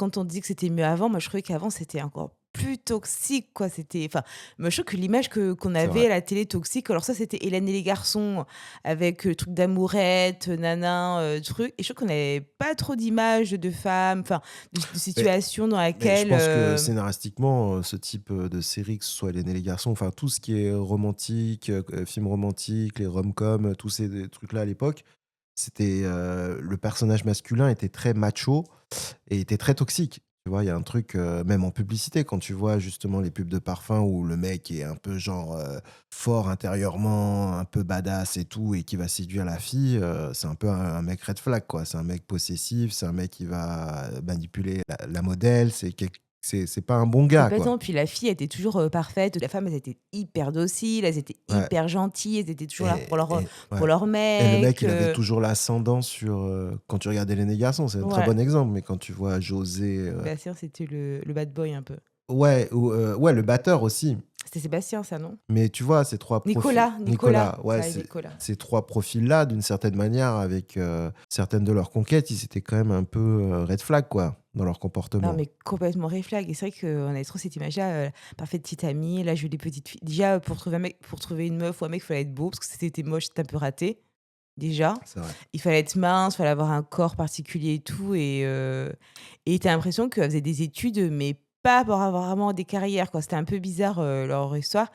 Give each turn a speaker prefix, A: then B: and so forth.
A: quand on dit que c'était mieux avant, moi, je trouvais qu'avant, c'était encore plus toxique, quoi. Enfin, moi, je trouve que l'image qu'on
B: C'est
A: avait
B: vrai.
A: à la télé toxique, alors ça, c'était Hélène et les garçons avec le truc d'amourette, nanin, truc. Et je trouve qu'on avait pas trop d'images de femmes, enfin, de
B: Mais
A: situations dans
B: mais je
A: laquelle,
B: pense que scénaristiquement, ce type, de série, que ce soit Hélène et les garçons, enfin tout ce qui est romantique, film romantique, les rom-coms, tous ces trucs-là à l'époque, c'était, le personnage masculin était très macho et était très toxique. Tu vois? Il y a un truc, même en publicité, quand tu vois justement les pubs de parfum où le mec est un peu genre, fort intérieurement, un peu badass et tout et qui va séduire la fille, c'est un peu un mec red flag, quoi. C'est un mec possessif, c'est un mec qui va manipuler la modèle, c'est pas un bon gars, quoi.
A: complètement. Puis la fille, elle était toujours, parfaite. La femme, elles étaient hyper dociles, elles étaient
B: Ouais
A: hyper gentilles, elles étaient toujours là
B: et
A: pour
B: ouais
A: leur
B: et le mec,
A: mec,
B: il avait toujours l'ascendant sur, quand tu regardes Hélène et les garçons, c'est un très
A: ouais.
B: bon exemple, mais quand tu vois José,
A: Bastien, c'était le bad boy un peu.
B: ouais ou, ouais, le batteur aussi.
A: C'était Sébastien ça, non?
B: Mais tu vois, ces 3 profils
A: Nicolas,
B: Nicolas,
A: ça
B: ouais,
A: va, Nicolas.
B: ces 3 profils-là, d'une certaine manière, avec, certaines de leurs conquêtes, ils étaient quand même un peu, red flag, quoi, dans leur
A: Non,
B: comportement.
A: mais complètement réflexe et c'est vrai qu'on avait trop cette image-là, parfaite petite amie. Là, je veux des petites filles déjà, pour trouver une meuf ou un mec, il fallait être beau parce que si tu moche, c'était un peu raté, déjà.
B: C'est vrai.
A: Il fallait être mince, il fallait avoir un corps particulier et tout et tu l'impression qu'elles faisaient des études, mais pas pour avoir vraiment des carrières, quoi. C'était un peu bizarre, leur histoire